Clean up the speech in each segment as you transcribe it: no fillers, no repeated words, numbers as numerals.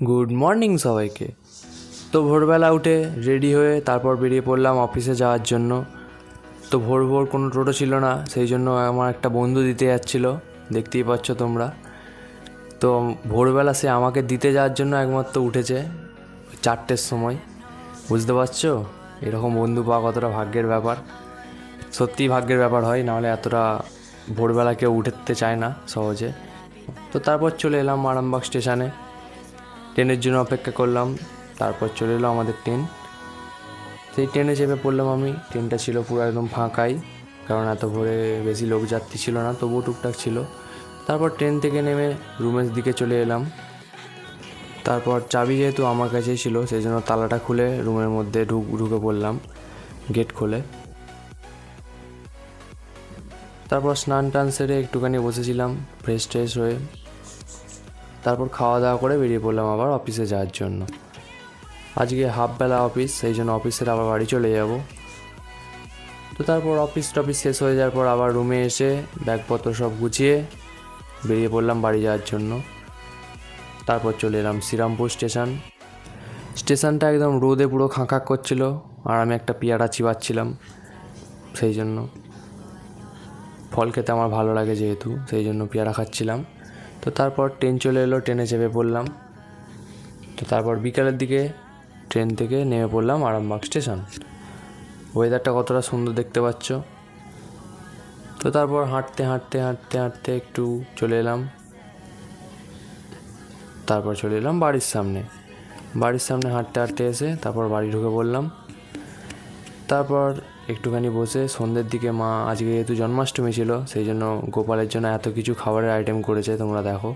Good morning সবাইকে। তো ভোরবেলা উঠে রেডি হয়ে তারপর বেরিয়ে পড়লাম অফিসে যাওয়ার জন্য। তো ভোর ভোর কোনো টোটো ছিল না, সেই জন্য আমার একটা বন্ধু দিতে যাচ্ছিলো, দেখতেই পাচ্ছ তোমরা। তো ভোরবেলা সে আমাকে দিতে যাওয়ার জন্য একমাত্র উঠেছে 4টের সময়। বুঝতে পারছো এরকম বন্ধু পাওয়া কতটা ভাগ্যের ব্যাপার। সত্যিই ভাগ্যের ব্যাপার হয়, নাহলে এতটা ভোরবেলা কেউ উঠতে চায় না সহজে। তো তারপর চলে এলাম আরামবাগ স্টেশনে, ট্রেনের জন্য অপেক্ষা করলাম। তারপর চলে এলো আমাদের ট্রেন। সেই ট্রেনে চেপে পড়লাম আমি। ট্রেনটা ছিল পুরো একদম ফাঁকাই, কারণ এত ভোরে বেশি লোক যাত্রী ছিল না, তবুও টুকটাক ছিল। তারপর ট্রেন থেকে নেমে রুমের দিকে চলে এলাম। তারপর চাবি যেহেতু আমার কাছেই ছিল, সেই জন্য তালাটা খুলে রুমের মধ্যে ঢুকে পড়লাম গেট খুলে। তারপর স্নান টান সেরে একটুখানি বসেছিলাম ফ্রেশ ট্রেশ হয়ে। তারপর খাওয়া দাওয়া করে বেরিয়ে পড়লাম আবার অফিসে যাওয়ার জন্য। আজকে হাফবেলা অফিস, সেই জন্য অফিসের আবার বাড়ি চলে যাব। তো তারপর অফিস টফিস শেষ হয়ে যাওয়ার পর আবার রুমে এসে ব্যাগপত্র সব গুছিয়ে বেরিয়ে পড়লাম বাড়ি যাওয়ার জন্য। তারপর চলে এলাম শ্রীরামপুর স্টেশনটা একদম রোদে পুরো খাঁক করছিল, আর আমি একটা পেয়ারা চিবাচ্ছিলাম। সেই জন্য ফল খেতে আমার ভালো লাগে যেহেতু, সেই জন্য পেয়ারা খাচ্ছিলাম। তো তারপর ট্রেন চলে এলো, ট্রেনে চেপে পড়লাম। তো তারপর বিকালের দিকে ট্রেন থেকে নেমে পড়লাম আরামবাগ স্টেশন। ওয়েদারটা কতটা সুন্দর দেখতে পাচ্ছ। তো তারপর হাঁটতে হাঁটতে হাঁটতে হাঁটতে একটু চলে এলাম। তারপর চলে এলাম বাড়ির সামনে হাঁটতে হাঁটতে এসে তারপর বাড়ি ঢুকে পড়লাম। তারপর একটুখানি বসে সন্ধ্যের দিকে মা আজকে যেহেতু জন্মাষ্টমী ছিল, সেই জন্য গোপালের জন্য এত কিছু খাবারের আইটেম করেছে, তোমরা দেখো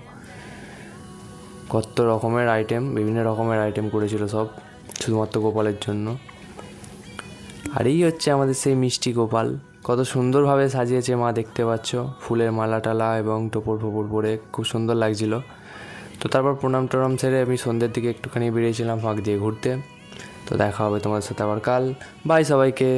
কত রকমের আইটেম, বিভিন্ন রকমের আইটেম করেছিল সব শুধুমাত্র গোপালের জন্য। আর এই হচ্ছে আমাদের সেই মিষ্টি গোপাল, কত সুন্দরভাবে সাজিয়েছে মা, দেখতে পাচ্ছ ফুলের মালা টালা এবং টোপর ফোপর পরে খুব সুন্দর লাগছিল। তো তারপর প্রণাম টনাম সেরে আমি সন্ধ্যের দিকে একটুখানি বেরিয়েছিলাম ফাঁক দিয়ে ঘুরতে। তো দেখা হবে তোমাদের সাথে আবার কাল। বাই সবাইকে।